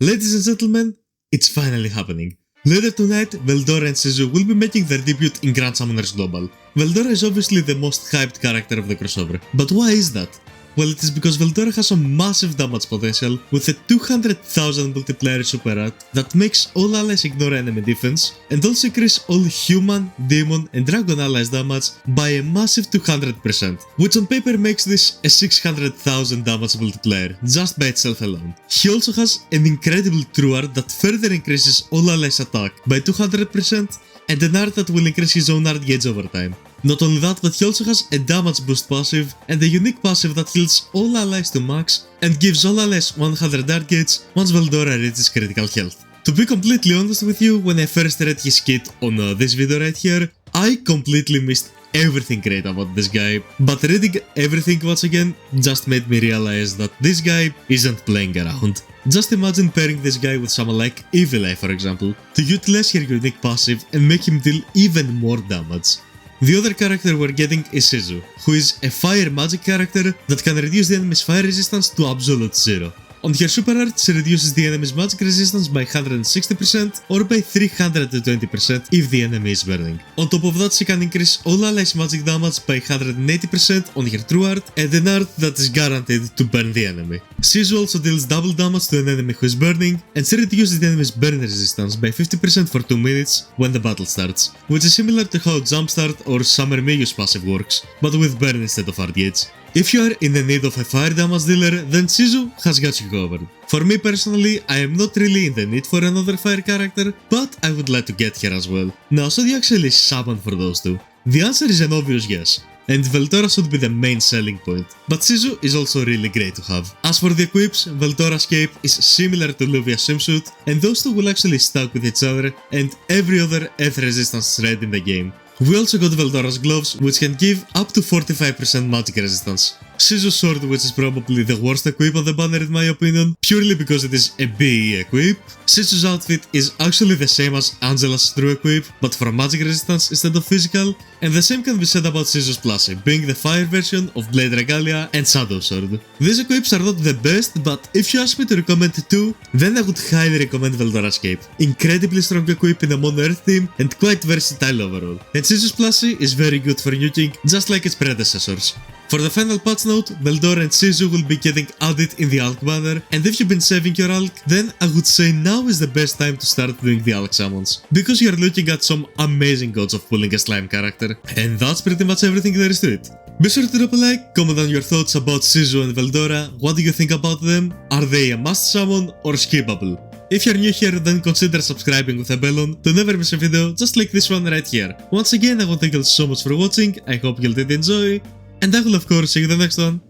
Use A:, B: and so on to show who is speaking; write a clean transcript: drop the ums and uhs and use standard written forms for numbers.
A: Ladies and gentlemen, it's finally happening. Later tonight, Veldora and Shizu will be making their debut in Grand Summoners Global. Veldora is obviously the most hyped character of the crossover, but why is that? Well, it is because Veldora has a massive damage potential with a 200,000 multiplayer super art that makes all allies ignore enemy defense and also increase all human, demon and dragon allies damage by a massive 200%, which on paper makes this a 600,000 damage multiplayer just by itself alone. He also has an incredible true art that further increases all allies attack by 200% and an art that will increase his own art gauge over time. Not only that, but he also has a damage boost passive and a unique passive that heals all allies to max and gives all allies 100 art gauge once Veldora reaches critical health. To be completely honest with you, when I first read his kit on this video right here, I completely missed everything great about this guy, but reading everything once again just made me realize that this guy isn't playing around. Just imagine pairing this guy with someone like Evil Eye, for example, to utilize her unique passive and make him deal even more damage. The other character we're getting is Shizu, who is a fire magic character that can reduce the enemy's fire resistance to absolute zero. On her super art, she reduces the enemy's magic resistance by 160% or by 320% if the enemy is burning. On top of that, she can increase all allies' magic damage by 180% on her true art and an art that is guaranteed to burn the enemy. Shizu also deals double damage to an enemy who is burning, and she reduces the enemy's burn resistance by 50% for 2 minutes when the battle starts, which is similar to how Jumpstart or Summer Miyu's passive works, but with burn instead of art gauge. If you are in the need of a fire damage dealer, then Shizu has got you covered. For me personally, I am not really in the need for another fire character, but I would like to get her as well. Now, should you actually summon for those two? The answer is an obvious yes, and Veldora should be the main selling point, but Shizu is also really great to have. As for the equips, Veldora's cape is similar to Luvia's swimsuit, and those two will actually stack with each other and every other earth resistance thread in the game. We also got Veldora's gloves, which can give up to 45% magic resistance. Shizu's sword, which is probably the worst equip on the banner in my opinion, purely because it is a BE equip. Shizu's outfit is actually the same as Angela's true equip, but for magic resistance instead of physical, and the same can be said about Shizu's plushie, being the fire version of Blade Regalia and Shadow Sword. These equips are not the best, but if you ask me to recommend two, then I would highly recommend Veldora's cape. Incredibly strong equip in a mono earth team and quite versatile overall. And Shizu's plushie is very good for nuking, just like its predecessors. For the final patch note, Veldora and Shizu will be getting added in the Alk banner, and if you've been saving your Alk, then I would say now is the best time to start doing the Alk summons, because you're looking at some amazing odds of pulling a slime character. And that's pretty much everything there is to it. Be sure to drop a like, comment down your thoughts about Shizu and Veldora, what do you think about them, are they a must summon or skippable? If you're new here, then consider subscribing with a bell on to never miss a video just like this one right here. Once again, I want to thank you all so much for watching, I hope you all did enjoy, and I will of course see you in the next one.